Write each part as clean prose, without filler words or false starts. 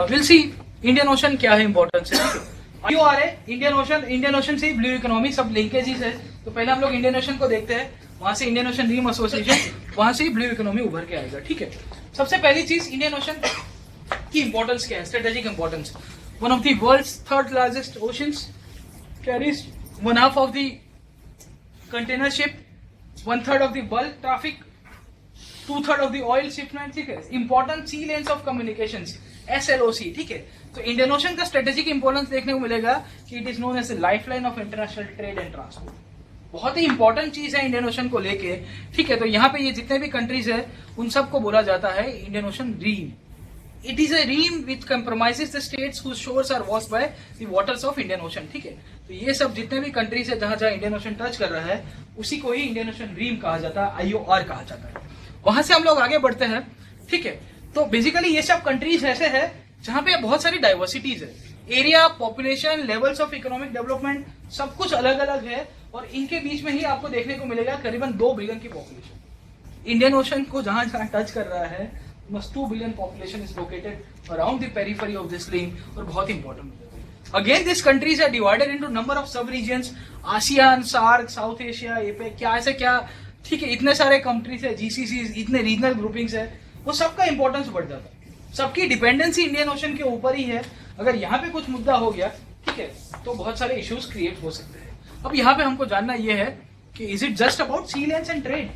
Will see Indian ocean क्या है, importance है। क्यों आ रहे इंडियन ओशन से ब्लू इकोनॉमी सब लिंकेजेस है। तो पहले हम लोग इंडियन ओशन को देखते हैं, वहां से इंडियन ओशन रीम एसोसिएशन, वहां से ब्लू इकोनॉमी उभर के आएगा। ठीक है, सबसे पहली चीज इंडियन ओशन की इंपॉर्टेंस क्या है, strategic importance. One of the world's third largest oceans, carries 1/2 of the container ship, 1/3 of the bulk traffic, 2/3 of the oil shipment. ठीक है, important sea lanes of communications, SLOC। ठीक है, तो Indian Ocean का strategic importance देखने को मिलेगा कि it is known as a lifeline of international trade and transport. बहुत ही इंपॉर्टेंट चीज है इंडियन ओशन को लेके। ठीक है, तो यहाँ पे ये जितने भी कंट्रीज है उन सबको बोला जाता है Indian ocean rim. It is a rim which compromises the states whose shores are washed by the waters of Indian ocean. ठीक है, तो ये सब जितने भी कंट्रीज है जहां जहां इंडियन ओशन टच कर रहा है उसी को ही इंडियन ओशन रीम कहा जाता है, IOR कहा जाता है। वहां से हम लोग आगे बढ़ते हैं। ठीक है, तो बेसिकली ये सब कंट्रीज ऐसे है जहां पे बहुत सारी डाइवर्सिटीज है, area, population, levels of economic development सब कुछ अलग अलग है, और इनके बीच में ही आपको देखने को मिलेगा करीबन 2 बिलियन की पॉपुलेशन। इंडियन ओशन को जहां जहां टच कर रहा है 2 billion population is located around the periphery of this ring, और बहुत important. Again this countries are divided into number of sub regions, ASEAN, SAARC, south Asia, APEC, क्या ऐसे क्या। ठीक है, इतने सारे कंट्रीज है, GCC, इतने रीजनल ग्रुपिंग्स है, वो सबका इंपॉर्टेंस बढ़ जाता है। सबकी डिपेंडेंसी इंडियन ओशन के ऊपर ही है। अगर यहाँ पे कुछ मुद्दा हो गया, ठीक है, तो बहुत सारे इश्यूज क्रिएट हो सकते हैं। अब यहाँ पे हमको जानना ये है कि is it just about sea lanes and trade.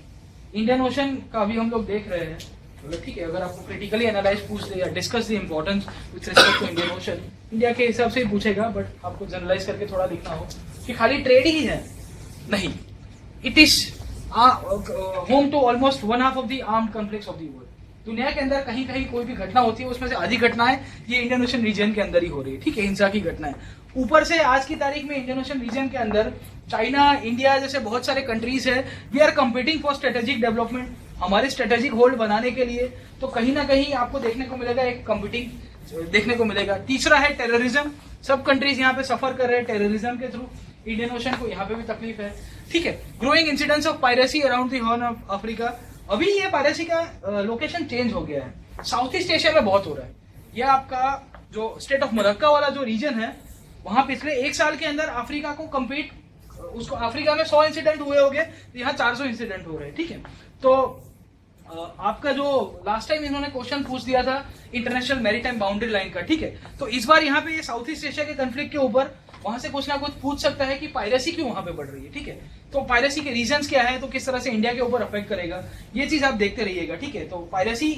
Indian Ocean का अभी हम लोग देख रहे हैं, मतलब ठीक है, अगर आपको क्रिटिकली एनालाइज पूछ दे या discuss the importance with respect to Indian Ocean, India के हिसाब से ही पूछेगा, बट आपको जनरलाइज करके थोड़ा लिखना हो कि खाली ट्रेड ही है, नहीं, it is home to almost 1/2 of the armed conflicts of the world. दुनिया के अंदर कहीं कहीं कोई भी घटना होती है, उसमें से आधी घटनाएं ये इंडियन ओशन रीजन के अंदर ही हो रही है। ठीक है, हिंसा की घटनाएं। ऊपर से आज की तारीख में इंडियन ओशन रीजन के अंदर चाइना, इंडिया जैसे बहुत सारे कंट्रीज है, we are competing for strategic development, हमारे स्ट्रेटेजिक होल्ड बनाने के लिए। तो कहीं ना कहीं आपको देखने को मिलेगा एक कम्पीटिंग देखने को मिलेगा। तीसरा है टेररिज्म, सब कंट्रीज यहाँ पे सफर कर रहे हैं टेररिज्म के थ्रू, इंडियन ओशन को यहाँ पे भी तकलीफ है। ठीक है, growing incidence of piracy around the horn of Africa. अभी ये पायरेसी का लोकेशन चेंज हो गया है, साउथ ईस्ट एशिया में बहुत हो रहा है। ये आपका जो स्टेट ऑफ मलक्का वाला जो रीजन है, वहां पिछले 1 साल के अंदर अफ्रीका को कम्पीट, उसको अफ्रीका में 100 इंसिडेंट हुए होंगे, तो यहाँ 400 इंसिडेंट हो रहे हैं। ठीक है, तो आपका जो लास्ट टाइम इन्होंने क्वेश्चन पूछ दिया था इंटरनेशनल मैरीटाइम बाउंड्री लाइन का, ठीक है, तो इस बार यहाँ पे ये साउथ ईस्ट एशिया के कंफ्लिक्ट के ऊपर वहां से कुछ ना कुछ पूछ सकता है कि पायरेसी क्यों वहां पे बढ़ रही है। ठीक है, तो पायरेसी के रीजंस क्या है, तो किस तरह से इंडिया के ऊपर अफेक्ट करेगा, ये चीज आप देखते रहिएगा। ठीक है, तो पायरेसी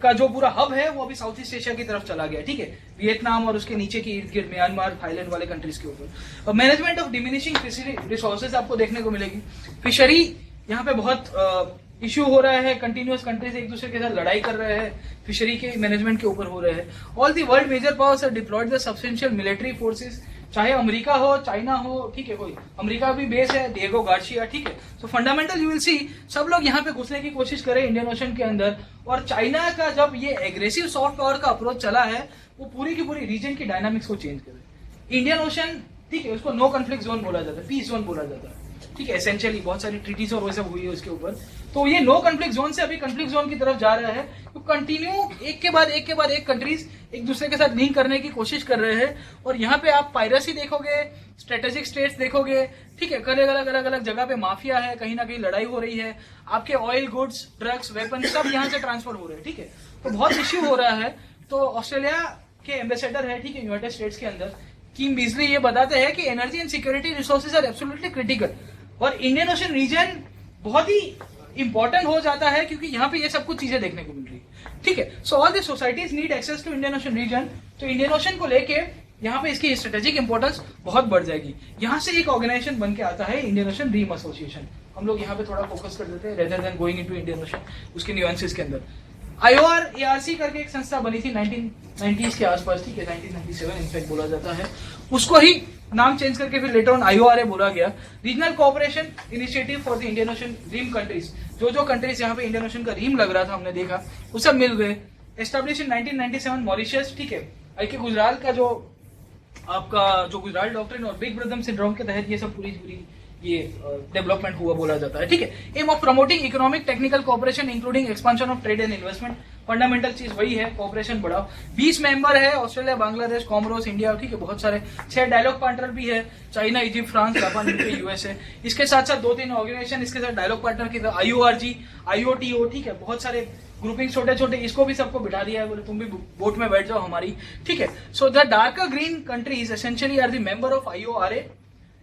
का जो पूरा हब है वो अभी साउथ ईस्ट एशिया की तरफ चला गया। ठीक है, वियतनाम और उसके नीचे की इर्द गिर्द म्यांमार, थाईलैंड वाले कंट्रीज के ऊपर। Management of diminishing fishery resources आपको देखने को मिलेगी। फिशरी यहाँ पे बहुत इश्यू हो रहा है, कंटिन्यूअस कंट्रीज एक दूसरे के साथ लड़ाई कर रहे हैं, फिशरी के मैनेजमेंट के ऊपर हो रहे हैं। All the world major powers are deployed the substantial military forces, चाहे अमेरिका हो, चाइना हो, ठीक है, कोई अमेरिका भी बेस है, डिएगो गार्सिया। ठीक है, सो फंडामेंटल यू विल सी सब लोग यहाँ पे घुसने की कोशिश करें इंडियन ओशन के अंदर। और चाइना का जब ये एग्रेसिव सॉफ्ट पावर का अप्रोच चला है, वो पूरी की पूरी रीजन की डायनामिक्स को चेंज करे। इंडियन ओशन, ठीक है, उसको नो कॉन्फ्लिक्ट जोन बोला जाता है, पीस जोन बोला जाता है। ठीक है, एसेंशियली बहुत सारी ट्रीटीज और वो सब हुई है उसके ऊपर। तो ये नो कॉन्फ्लिक्ट जोन से अभी कॉन्फ्लिक्ट जोन की तरफ जा रहा है, तो कंटिन्यू एक के बाद एक कंट्रीज एक दूसरे के साथ लिंक करने की कोशिश कर रहे हैं। और यहाँ पे आप पायरेसी देखोगे, स्ट्रेटेजिक स्टेट्स देखोगे, ठीक है, अलग अलग जगह पे माफिया है, कहीं ना कहीं लड़ाई हो रही है, आपके ऑयल, गुड्स, ड्रग्स, वेपन सब यहाँ से ट्रांसफर हो रहे हैं। ठीक है, तो बहुत इश्यू हो रहा है। तो ऑस्ट्रेलिया के एम्बेसडर है, ठीक है, यूनाइटेड स्टेट्स के अंदर, किम बीजली, ये बताते हैं कि energy and security resources are absolutely critical. और इंडियन ओशन रीजन बहुत ही इंपॉर्टेंट हो जाता है क्योंकि यहाँ पे ये सब कुछ चीजें देखने को मिल रही है। ठीक है, so all the societies need access to Indian Ocean region. तो इंडियन ओशन को लेके यहाँ पे इसकी स्ट्रेटेजिक इंपॉर्टेंस बहुत बढ़ जाएगी। यहाँ से एक ऑर्गेनाइजेशन बन के आता है इंडियन ओशन रीम एसोसिएशन। हम लोग यहाँ पे थोड़ा फोकस कर देते हैं rather than going into Indian ocean, उसके न्यूएंसेस के अंदर। IOR ARC करके एक संस्था बनी थी 1990s के आसपास, ठीक है, 1997 इनफैक्ट बोला जाता है, उसको ही नाम चेंज करके फिर लेटर ऑन IORA बोला गया। Regional cooperation initiative for the Indian ocean rim countries, जो कंट्रीज यहाँ पे इंडियन ओशन का रीम लग रहा था हमने देखा, वो सब मिल गए। एस्टेब्लिश इन 1997 मॉरिशस, ठीक है, आई गुजराल का जो आपका जो गुजराल डॉक्ट्रिन और बिग ब्रदर सिंड्रोम के तहत ये सब पूरी ये डेवलपमेंट हुआ बोला जाता है, ठीक है। Aim of promoting economic technical cooperation including expansion of trade and investment, fundamental चीज वही है, कोऑपरेशन बढ़ाओ। 20 मेंबर है, ऑस्ट्रेलिया, बांग्लादेश, कॉमरोस, इंडिया, ठीक है, बहुत सारे। 6 डायलॉग पार्टनर भी है, China, Egypt, France, Japan, UK, USA. इसके साथ साथ 2-3 ऑर्गेनाइजेशन इसके साथ डायलॉग पार्टनर की, IORG, IOTO, ठीक है, बहुत सारे ग्रुपिंग छोटे छोटे, इसको भी सबको बिठा दिया है, बोले तुम भी बोट में बैठ जाओ हमारी, ठीक है। So the darker green countries essentially are the member of IORA,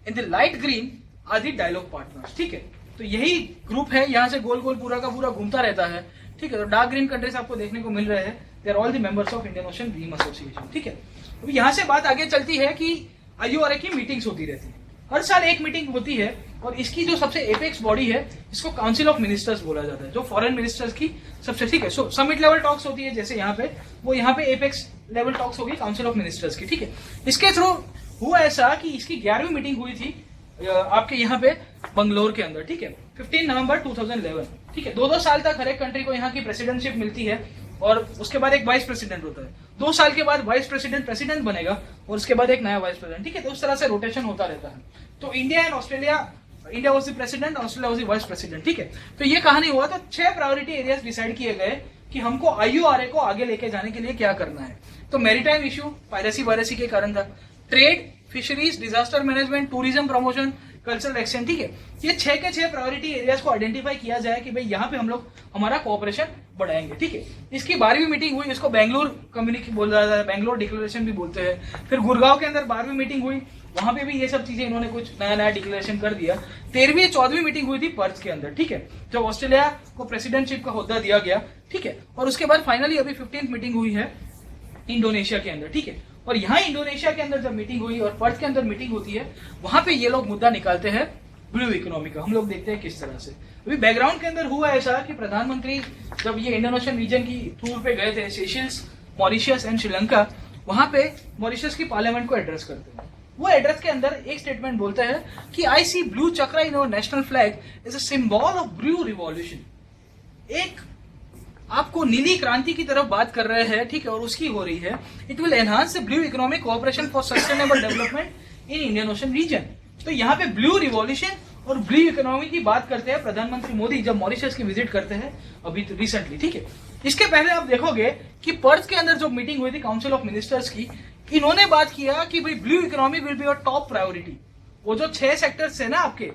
in the light green are the dialogue partners, ठीक है। तो यही ग्रुप है, यहाँ से गोल गोल पूरा का पूरा घूमता रहता है, ठीक है। तो डार्क ग्रीन कंट्रीज आपको देखने को मिल रहे हैं, they are all the members of Indian ocean rim association, ठीक है। तो यहाँ से बात आगे चलती है कि IORA की मीटिंग्स होती रहती है, हर साल एक मीटिंग होती है, और इसकी जो सबसे एपेक्स बॉडी है इसको काउंसिल ऑफ मिनिस्टर्स बोला जाता है, जो फॉरेन मिनिस्टर्स की सबसे, ठीक है। सो समिट लेवल टॉक्स होती है जैसे यहाँ पे, वो यहाँ पे एपेक्स लेवल टॉक्स होगी काउंसिल ऑफ मिनिस्टर्स की, ठीक है। इसके थ्रू हुआ ऐसा कि इसकी 11वीं मीटिंग हुई थी आपके यहाँ पे बंगलोर के अंदर, ठीक है, 15 नवंबर 2011, ठीक है। 2-2 साल तक हर एक कंट्री को यहाँ की प्रेसिडेंटशिप मिलती है, और उसके बाद एक वाइस प्रेसिडेंट होता है। 2 साल के बाद वाइस प्रेसिडेंट बनेगा, और उसके बाद एक नया वाइस प्रेसिडेंट, ठीक है। तो उस तरह से रोटेशन होता रहता है। तो India and Australia, India was the president, Australia was the vice president, ठीक है। तो ये कहानी हुआ, तो 6 प्रायोरिटी एरियाज डिसाइड किए गए कि हमको IORA को आगे लेके जाने के लिए क्या करना है। तो मैरीटाइम इश्यू, पायरेसी के कारण था, trade, fisheries, disaster management, tourism promotion, cultural exchange, ठीक है। ये 6 के 6 प्रायोरिटी एरियाज को आइडेंटिफाई किया जाए कि भाई यहाँ पे हम लोग हमारा कोऑपरेशन बढ़ाएंगे, ठीक है। इसकी 12वीं मीटिंग हुई, इसको बेंगलुरु कम्युनिटी बोला जाता है, बेंगलोर डिक्लेरेशन भी बोलते हैं। फिर गुड़गांव के अंदर 12वीं मीटिंग हुई, वहां पे भी ये सब चीजें इन्होंने कुछ नया डिक्लेरेशन कर दिया। 13वीं 14वीं मीटिंग हुई थी पर्थ के अंदर, ठीक है, जब ऑस्ट्रेलिया को प्रेसिडेंटशिप का होद्दा दिया गया, ठीक है। और उसके बाद फाइनली अभी 15th मीटिंग हुई है इंडोनेशिया के अंदर, ठीक है। और यहाँ इंडोनेशिया के अंदर जब मीटिंग हुई और पर्थ के अंदर मीटिंग होती है, वहां पे ये लोग मुद्दा निकालते हैं ब्लू इकोनॉमी का। हम लोग देखते हैं किस तरह से। अभी बैकग्राउंड के अंदर हुआ ऐसा कि प्रधानमंत्री जब ये इंडियन ओशन रीजन की टूर पे गए थे, सेशल्स, मॉरिशस एंड श्रीलंका, वहां पे मॉरिशस की पार्लियामेंट को एड्रेस करते हैं। वो एड्रेस के अंदर एक स्टेटमेंट बोलते हैं कि I see blue chakra in our national flag is a symbol of blue revolution. एक आपको नीली क्रांति की तरफ बात कर रहे हैं, ठीक है, और उसकी हो रही है। It will enhance the blue economic cooperation for sustainable development in Indian Ocean region. तो यहाँ पे ब्लू रिवॉल्यूशन और ब्लू इकोनॉमी की बात करते हैं प्रधानमंत्री मोदी जब मॉरिशस की विजिट करते हैं अभी तो रिसेंटली, ठीक है। इसके पहले आप देखोगे कि पर्थ के अंदर जो मीटिंग हुई थी काउंसिल ऑफ मिनिस्टर्स की, इन्होंने बात किया कि भाई blue economy will be your top priority. वो जो 6 सेक्टर्स है ना आपके,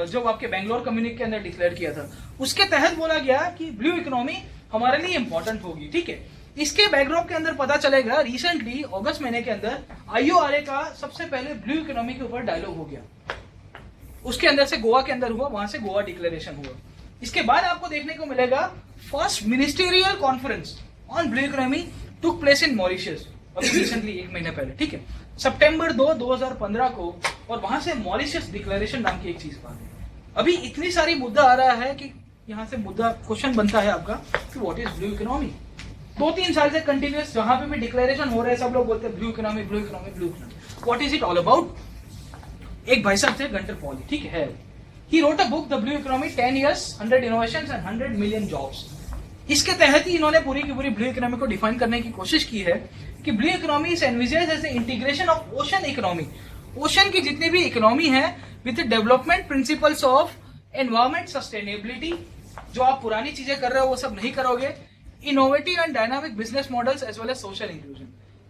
जो आपके बेंगलोर कम्युनिटी के अंदर डिक्लेयर किया था, उसके तहत बोला गया कि ब्लू इकोनॉमी हमारे लिए इंपॉर्टेंट होगी, ठीक है। इसके बैकड्रॉप के अंदर पता चलेगा रिसेंटली अगस्त महीने के अंदर IORA का सबसे पहले ब्लू इकोनॉमी के ऊपर डायलॉग हो गया। उसके अंदर से गोवा के अंदर हुआ, वहां से गोवा डिक्लेरेशन हुआ। इसके बाद आपको देखने को मिलेगा first ministerial conference on blue economy took place in Mauritius अभी रिसेंटली 1 महीने पहले, ठीक है, सितंबर 2, 2015 को। और वहां से मॉरिशस डिक्लेरेशन नाम की एक चीज बात है। अभी इतनी सारी मुद्दा आ रहा है कि यहाँ से मुद्दा क्वेश्चन बनता है आपका कि व्हाट इज ब्लू इकोनॉमी। 2-3 साल से कंटिन्यूस जहां पे भी डिक्लेरेशन हो रहे हैं, सब लोग बोलते हैं blue economy, blue economy, blue economy. What is it all about? एक भाई साहब थे गंटर पॉली, ठीक है, he wrote a book the blue economy 10 years 100 innovations and 100 million jobs। इसके तहत ही इन्होंने पूरी की पूरी ब्लू इकोनॉमी को डिफाइन करने की कोशिश की है कि blue economy is envisaged as the integration of ocean economy. Ocean की जितनी भी इकोनॉमी है with development principles of environment sustainability. जो आप पुरानी चीजें कर रहे हो वो सब नहीं करोगे। Innovative and dynamic business models as well as social inclusion.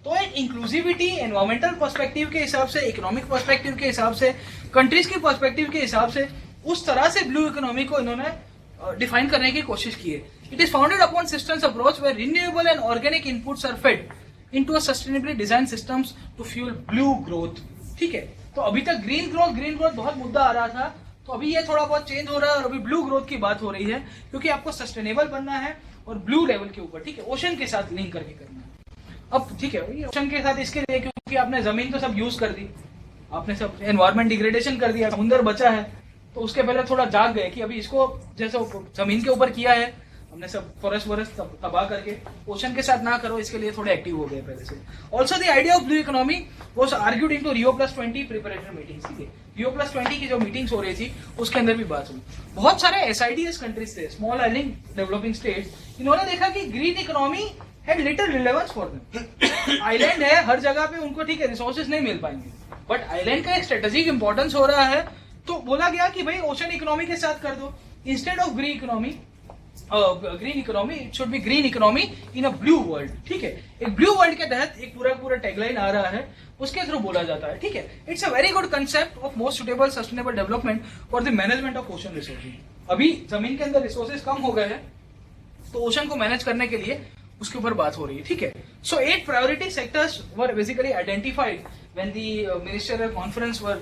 तो एक इंक्लूसिविटी एनवायरमेंटल पर्सपेक्टिव के हिसाब से, इकोनॉमिक पर्सपेक्टिव के हिसाब से, कंट्रीज की पर्सपेक्टिव के हिसाब से, उस तरह से ब्लू इकोनॉमी को इन्होंने डिफाइन करने की कोशिश की है। It is founded upon systems approach where renewable and organic inputs are fed into a sustainably design systems to fuel blue growth, ठीक है। तो अभी तक ग्रीन ग्रोथ बहुत मुद्दा आ रहा था, तो अभी ये थोड़ा बहुत चेंज हो रहा है और अभी ब्लू ग्रोथ की बात हो रही है, क्योंकि आपको सस्टेनेबल बनना है और ब्लू लेवल के ऊपर, ठीक है, ओशन के साथ लिंक करके करना है। अब ठीक है, ओशन के साथ इसके लिए क्योंकि आपने जमीन तो सब यूज कर दी, आपने सब एनवायरमेंट डिग्रेडेशन कर दिया, समुद्र बचा है, तो उसके पहले थोड़ा जाग गए कि अभी इसको जैसे जमीन के ऊपर किया है हमने सब फॉरेस्ट तबाह करके ओशन के साथ ना करो, इसके लिए थोड़े एक्टिव हो गए पहले से। Also the idea of blue economy was argued into Rio+20 preparatory meetings, ठीक है। Rio+20 की जो मीटिंग्स हो रही थी उसके अंदर भी बात हुई। बहुत सारे SIDS कंट्रीज थे, स्मॉल आइलैंड डेवलपिंग स्टेट्स, इन्होंने देखा कि green economy had little relevance for them. Island है, हर जगह पे उनको, ठीक है, रिसोर्सेज नहीं मिल पाएंगे, बट आइलैंड का एक स्ट्रेटेजिक इंपॉर्टेंस हो रहा है तो बोला गया कि भाई ओशन इकोनॉमी के साथ कर दो, instead of green economy it should be green economy in a blue world. ठीक है, एक ब्लू वर्ल्ड के तहत एक पूरा टैगलाइन आ रहा है, उसके थ्रू बोला जाता है। ठीक है, it's a very good concept of most suitable sustainable development for the management of ocean resources. अभी जमीन के अंदर रिसोर्सेज कम हो गए हैं, तो ओशन को मैनेज करने के लिए उसके ऊपर बात हो रही है। ठीक है, सो 8 priority sectors were basically identified when the ministerial conference were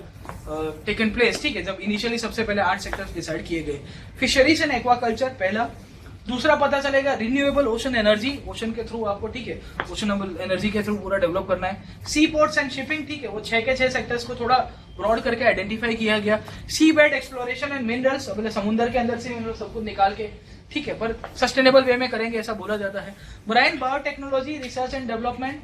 taken place. ठीक है, जब इनिशियली सबसे पहले 8 सेक्टर्स डिसाइड किए गए। फिशरीज एंड एक्वाकल्चर पहला, दूसरा पता चलेगा रिन्यूएबल ओशन एनर्जी, ओशन के थ्रू आपको, ठीक है, ओशनेबल एनर्जी के थ्रू पूरा डेवलप करना है। सी पोर्ट्स एंड शिपिंग, ठीक है, वो 6 के 6 सेक्टर्स को थोड़ा ब्रॉड करके आइडेंटिफाई किया गया। सी बेड एक्सप्लोरेशन एंड मिनरल्स, मतलब समुद्र के अंदर से मिनरल सब कुछ निकाल के, ठीक है, पर सस्टेनेबल वे में करेंगे ऐसा बोला जाता है। Marine biotechnology research and development,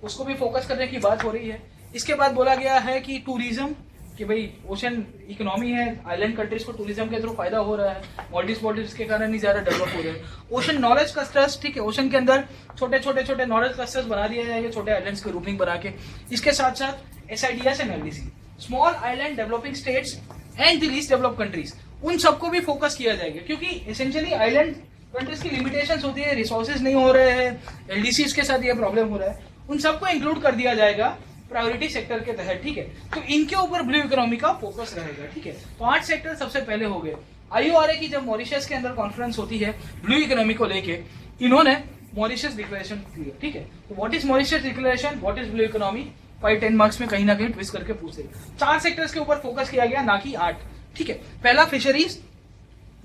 उसको भी फोकस करने की बात हो रही है। इसके बाद बोला गया है कि टूरिज्म, कि भाई ओशन इकोनॉमी है, आइलैंड कंट्रीज को टूरिज्म के थ्रू फायदा हो रहा है, मॉल्डिव्स के कारण ही ज्यादा डेवलप हो रहे हैं। ओशन नॉलेज क्लस्टर्स, ठीक है, ओशन के अंदर छोटे नॉलेज क्लस्टर्स बना दिए जाएंगे, छोटे आइलैंड्स के रूपिंग बना के। इसके साथ साथ SIDS and LDC, small island developing states and the least develop countries, उन सबको भी फोकस किया जाएगा, क्योंकि एसेंशियली आइलैंड कंट्रीज की लिमिटेशंस होती है, रिसोर्सेज नहीं हो रहे हैं, LDCs के साथ ये प्रॉब्लम हो रहा है, उन सबको इंक्लूड कर दिया जाएगा प्रायोरिटी सेक्टर के तहत। ठीक है, तो इनके ऊपर ब्लू इकोनॉमी का फोकस रहेगा। ठीक है, 5 सेक्टर सबसे पहले हो गए। IORA की जब मॉरिशस के अंदर कॉन्फ्रेंस होती है ब्लू इकोनॉमी को लेके, इन्होंने मॉरिशस डिक्लेरेशन किया। ठीक है, तो what is Mauritius declaration, what is blue economy, 5-10 marks में कहीं ना कहीं ट्विस्ट करके पूछे। 4 सेक्टर्स के ऊपर फोकस किया गया, ना कि 8। ठीक है, पहला फिशरीज,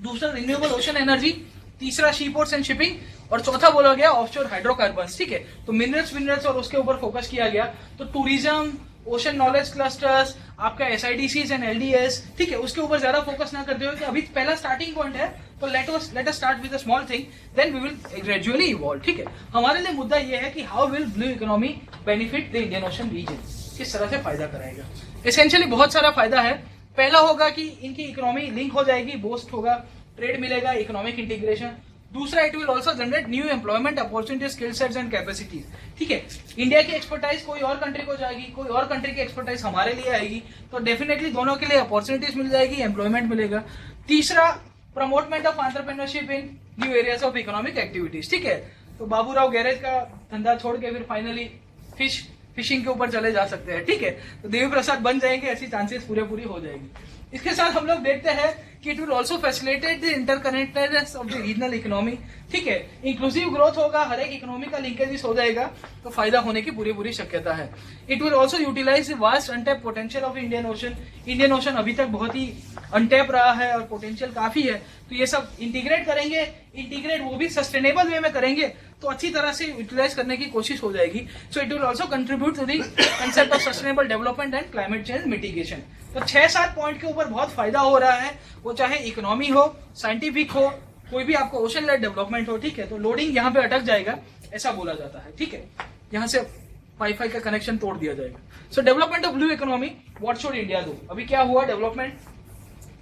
दूसरा रिन्यूएबल ओशन एनर्जी, तीसरा शी पोर्ट्स एंड शिपिंग, और चौथा बोला गया ऑफशोर हाइड्रोकार्बन्स। ठीक है, तो मिनरल्स और उसके ऊपर फोकस किया गया। तो टूरिज्म, ओशन नॉलेज क्लस्टर्स, आपका SIDCs एंड LDS, ठीक है, उसके ऊपर ज्यादा फोकस ना करते हुए कि अभी पहला स्टार्टिंग पॉइंट है, तो let us start with a small thing, then we will gradually evolve. ठीक है, हमारे लिए मुद्दा ये है कि how will blue economy benefit the Indian Ocean region, किस तरह से फायदा कराएगा। एसेंशियली बहुत सारा फायदा है। पहला होगा कि इनकी इकोनॉमी लिंक हो जाएगी, बूस्ट होगा, ट्रेड मिलेगा, इकोनॉमिक इंटीग्रेशन। दूसरा, it will also generate new employment opportunity, skill sets and capacities. ठीक है, इंडिया की एक्सपर्टाइज कोई और कंट्री को जाएगी, कोई और कंट्री की एक्सपर्टाइज हमारे लिए आएगी, तो डेफिनेटली दोनों के लिए अपॉर्चुनिटीज मिल जाएगी, एम्प्लॉयमेंट मिलेगा। तीसरा, promotement of entrepreneurship in new areas of economic activities. ठीक है, तो बाबूराव गैरेज का धंधा छोड़ के फिर फाइनली फिशिंग के ऊपर चले जा सकते हैं। ठीक है, तो देवी प्रसाद बन जाएंगे, ऐसी चांसेस पूरी हो जाएगी। इसके साथ हम लोग देखते हैं कि it will also facilitate the interconnectedness of the regional economy. ठीक है, इंक्लूसिव ग्रोथ होगा, हर एक इकोनॉमी का लिंकेजेस हो जाएगा, तो फायदा होने की पूरी शक्यता है। It will also utilise the vast untap potential of Indian Ocean. Indian Ocean अभी तक बहुत ही अनटैप रहा है और पोटेंशियल काफी है, तो ये सब इंटीग्रेट करेंगे, इंटीग्रेट वो भी सस्टेनेबल वे में करेंगे, तो अच्छी तरह से यूटिलाइज करने की कोशिश हो जाएगी। So it will also contribute to the concept of sustainable development and climate change mitigation. तो 6-7 पॉइंट के ऊपर बहुत फायदा हो रहा है, वो चाहे इकोनॉमी हो, साइंटिफिक हो, कोई भी आपको ओशन लेड डेवलपमेंट हो। ठीक है, तो लोडिंग यहाँ पे अटक जाएगा, ऐसा बोला जाता है। ठीक है, यहाँ से वाईफाई का कनेक्शन तोड़ दिया जाएगा। सो development of blue economy, what should India do. अभी क्या हुआ डेवलपमेंट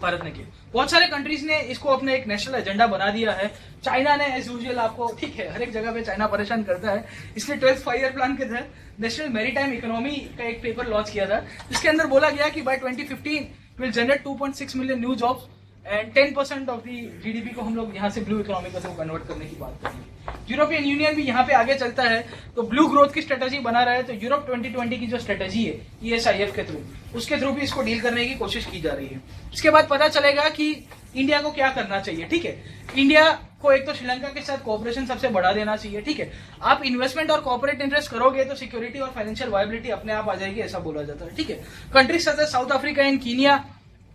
भारत ने किया, बहुत सारे कंट्रीज ने इसको अपने एक नेशनल एजेंडा बना दिया है। चाइना ने एज यूजुअल आपको, ठीक है, हर एक जगह पे चाइना परेशान करता है, इसलिए 12th 5-year प्लान के तहत नेशनल मैरीटाइम इकोनॉमी का एक पेपर लॉन्च किया था। इसके अंदर बोला गया कि by 2015 will generate 2.6 million new jobs and 10% of the GDP को हम लोग यहाँ से ब्लू इकोनॉमी को कन्वर्ट करने की बात करेंगे। यूरोपियन यूनियन भी यहाँ पे आगे चलता है, तो ब्लू ग्रोथ की स्ट्रेटेजी बना रहा है। तो यूरोप 2020 की जो स्ट्रेटेजी है ESIF के थ्रू, उसके थ्रू भी इसको डील करने की कोशिश की जा रही है। इसके बाद पता चलेगा कि इंडिया को क्या करना चाहिए। ठीक है, इंडिया को एक तो श्रीलंका के साथ कोऑपरेशन सबसे बढ़ा देना चाहिए। ठीक है, आप इन्वेस्टमेंट और कॉर्पोरेट इंटरेस्ट करोगे तो सिक्योरिटी और फाइनेंशियल वायबिलिटी अपने आप आ जाएगी, ऐसा बोला जाता है। ठीक है, countries such as South Africa and Kenya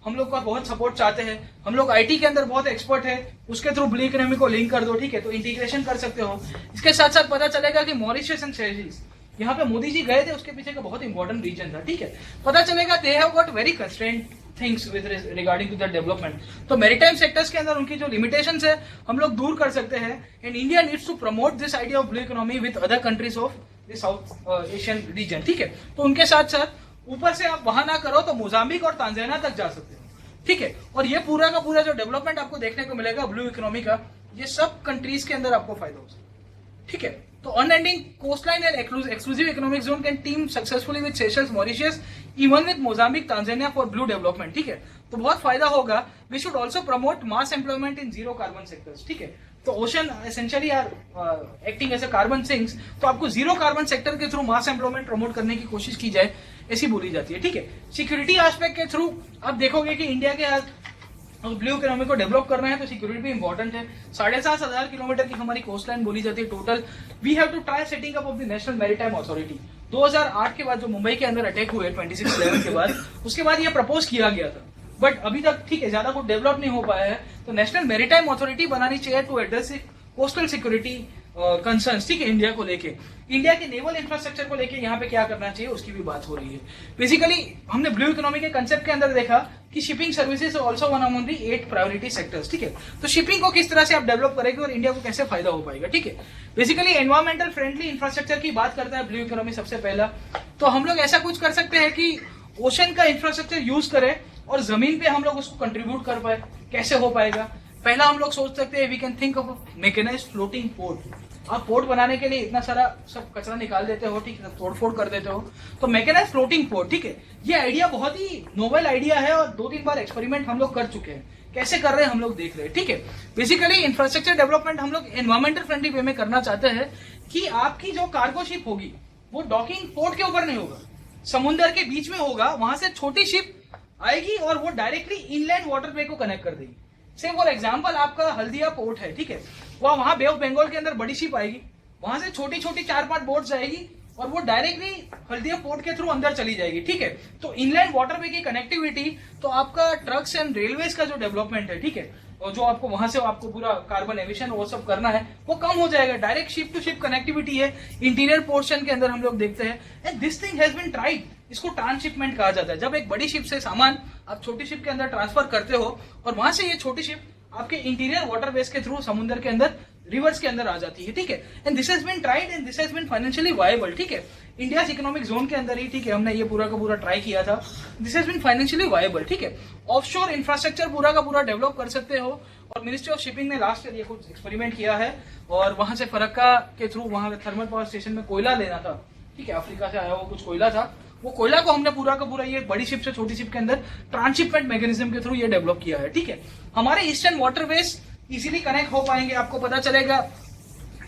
हम लोग का बहुत सपोर्ट चाहते हैं। हम लोग IT के अंदर बहुत एक्सपर्ट है, उसके थ्रू ब्लू इकोनॉमी को लिंक कर दो। ठीक है, तो इंटीग्रेशन कर सकते हो। इसके साथ साथ पता चलेगा कि मॉरिशस एंड सेशेल्स, यहाँ पे मोदी जी गए थे, उसके पीछे का बहुत इंपॉर्टेंट रीजन था। ठीक है, पता चलेगा they have got very constraint things with regarding to the development. तो मैरीटाइम सेक्टर्स के अंदर उनकी जो लिमिटेशंस है हम लोग दूर कर सकते हैं। And India needs to promote this idea of blue economy with other countries of the South Asian region. ठीक है, तो उनके साथ साथ ऊपर से आप वहां ना करो तो मोजाम्बिक और तांजानिया तक जा सकते हो। ठीक है, और ये पूरा का पूरा जो डेवलपमेंट आपको देखने को मिलेगा ब्लू इकोनॉमी का, ये सब कंट्रीज के अंदर आपको फायदा हो सकता है। ठीक है। तो unending coastline and exclusive economic zone can team successfully with Seychelles, Mauritius, even with Mozambique, Tanzania for blue development, ठीक है। तो बहुत फायदा होगा। We should also promote mass employment in zero carbon sectors, ठीक है। तो ocean essentially are acting as a carbon sinks, तो आपको जीरो कार्बन सेक्टर के थ्रू मास एम्प्लॉयमेंट प्रमोट करने की कोशिश की जाए, ऐसी बोली जाती है, ठीक है। सिक्योरिटी एस्पेक्ट के थ्रू आप देखोगे कि इंडिया के ब्लू इकोनॉमी को डेवलप करना है तो सिक्योरिटी भी इंपॉर्टेंट है। 7,500 किलोमीटर की हमारी कोस्ट लाइन बोली जाती है total. We have to try setting up of the national maritime authority. 2008 के बाद जो मुंबई के अंदर अटैक हुए 26/11 के बाद, उसके बाद ये प्रपोज किया गया था, बट अभी तक ठीक है ज्यादा कुछ डेवलप नहीं हो पाया है। तो नेशनल मैरीटाइम अथॉरिटी बनानी चाहिए to address coastal security concerns, ठीक है, इंडिया को लेके। इंडिया के नेवल इंफ्रास्ट्रक्चर को लेके यहाँ पे क्या करना चाहिए उसकी भी बात हो रही है। बेसिकली हमने ब्लू इकोनॉमी के कंसेप्ट के अंदर देखा कि shipping services also one among the 8 priority sectors, ठीक है। तो शिपिंग को किस तरह से आप डेवलप करेंगे और इंडिया को कैसे फायदा हो पाएगा, ठीक है। बेसिकली एनवायरमेंटल फ्रेंडली इंफ्रास्ट्रक्चर की बात करता है ब्लू इकोनॉमी सबसे पहला। तो हम लोग ऐसा कुछ कर सकते हैं कि ओशन का इंफ्रास्ट्रक्चर यूज करें और जमीन पे हम लोग उसको कंट्रीब्यूट कर पाए। कैसे हो पाएगा? पहला हम लोग सोच सकते हैं we can think of mechanised floating port. आप पोर्ट बनाने के लिए इतना सारा सब कचरा निकाल देते हो, ठीक है, तोड़फोड़ कर देते हो, तो मैकेनाइज्ड फ्लोटिंग पोर्ट, ठीक है। ये आइडिया बहुत ही नोवेल आइडिया है और 2-3 बार एक्सपेरिमेंट हम लोग कर चुके हैं। कैसे कर रहे हैं हम लोग देख रहे हैं, ठीक है। बेसिकली इंफ्रास्ट्रक्चर डेवलपमेंट हम लोग एनवायरमेंटल फ्रेंडली वे में करना चाहते हैं कि आपकी जो कार्गो शिप होगी वो डॉकिंग पोर्ट के ऊपर नहीं होगा, समुद्र के बीच में होगा। वहां से छोटी शिप आएगी और वो डायरेक्टली इनलैंड वाटरवे को कनेक्ट कर देगी। से फॉर एग्जांपल आपका हल्दिया पोर्ट है, ठीक है, वहां बे ऑफ बंगाल के अंदर बड़ी शिप आएगी, वहां से छोटी छोटी 4-5 बोट्स आएगी और वो डायरेक्टली हल्दिया पोर्ट के थ्रू अंदर चली जाएगी, ठीक है। तो इनलैंड वाटरवे की कनेक्टिविटी, तो आपका ट्रक्स एंड रेलवेज का जो डेवलपमेंट है, ठीक है, और जो आपको वहां से आपको पूरा कार्बन एमिशन वो सब करना है वो कम हो जाएगा। Direct ship to ship connectivity है इंटीरियर पोर्शन के अंदर हम लोग देखते हैं। And this thing has been tried. इसको ट्रांसशिपमेंट कहा जाता है। जब एक बड़ी शिप से सामान आप छोटी शिप के अंदर ट्रांसफर करते हो और वहां से ये छोटी शिप आपके इंटीरियर वाटरवेज के थ्रू समुद्र के अंदर रिवर्स के अंदर आ जाती है, ठीक है। And this has been tried and this has been financially viable, ठीक है। इंडिया इकोनॉमिक जोन के अंदर ही, ठीक है, हमने ये पूरा का पूरा ट्राई किया था। This has been financially viable, ठीक है। ऑफशोर इंफ्रास्ट्रक्चर पूरा का पूरा डेवलप कर सकते हो और मिनिस्ट्री ऑफ शिपिंग ने लास्ट ईयर ये कुछ एक्सपेरिमेंट किया है और वहां से फरक्का के थ्रू वहां थर्मल पावर स्टेशन में कोयला लेना था, ठीक है, अफ्रीका से आया हुआ कुछ कोयला था। वो कोयला को हमने पूरा का पूरा ये बड़ी शिप से छोटी शिप के अंदर ट्रांसशिपमेंट मैकेनिज्म के थ्रू ये डेवलप किया है, ठीक है। हमारे ईस्टर्न वाटरवेज इजीली कनेक्ट हो पाएंगे। आपको पता चलेगा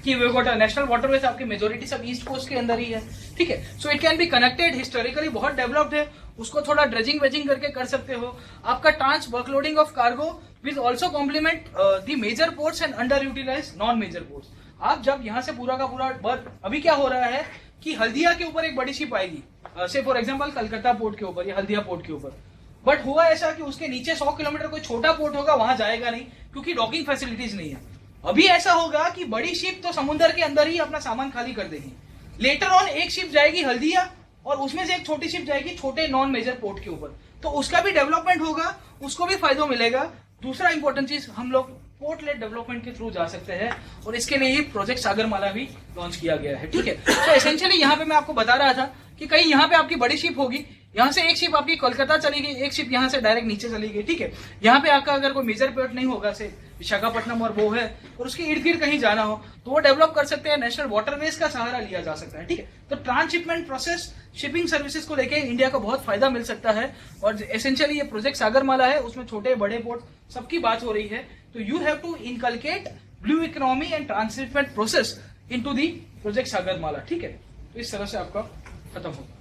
कि वे गॉट नेशनल वाटरवेज आपकी मेजोरिटी सब ईस्ट कोस्ट के अंदर ही है, ठीक है। So it can be connected, historically बहुत डेवलप्ड है, उसको थोड़ा ड्रेजिंग वेजिंग करके कर सकते हो। आपका trans workloading of cargo will also complement the major ports and under utilise non major ports. आप जब यहाँ से पूरा का पूरा बर्थ, अभी क्या हो रहा है कि हल्दिया के ऊपर एक बड़ी शिप आएगी, से फॉर एग्जांपल कलकत्ता पोर्ट के ऊपर या हल्दिया पोर्ट के ऊपर, बट हुआ ऐसा कि उसके नीचे 100 किलोमीटर कोई छोटा पोर्ट होगा, वहां जाएगा नहीं क्योंकि डॉकिंग फैसिलिटीज नहीं है। अभी ऐसा होगा कि बड़ी शिप तो समुद्र के अंदर ही अपना सामान खाली कर देगी। लेटर ऑन एक शिप जाएगी हल्दिया और उसमें से एक छोटी शिप जाएगी छोटे नॉन मेजर पोर्ट के ऊपर, तो उसका भी डेवलपमेंट होगा, उसको भी फायदा मिलेगा। दूसरा इंपॉर्टेंट चीज, हम लोग पोर्ट लेड डेवलपमेंट के थ्रू जा सकते हैं और इसके लिए ही प्रोजेक्ट सागरमाला भी लॉन्च किया गया है, ठीक है। तो एसेंशियली यहाँ पे मैं आपको बता रहा था कि कहीं यहाँ पे आपकी बड़ी शिप होगी, यहाँ से एक शिप आपकी कोलकाता चली गई, एक शिप यहाँ से डायरेक्ट नीचे चली गई, ठीक है। यहाँ पे आपका अगर कोई मेजर पोर्ट नहीं होगा, से विशाखापट्टनम और वो है, और उसके इर्द गिर्द कहीं जाना हो तो वो डेवलप कर सकते हैं। नेशनल वाटरवेज का सहारा लिया जा सकता है, ठीक है। तो ट्रांसशिपमेंट प्रोसेस शिपिंग सर्विसेज को लेके इंडिया को बहुत फायदा मिल सकता है और एसेंशियली ये प्रोजेक्ट सागरमाला है, उसमें छोटे बड़े पोर्ट सबकी बात हो रही है। तो you have to inculcate blue economy and transshipment process into the project Sagarmala, ठीक है। तो इस तरह से आपका खत्म होगा।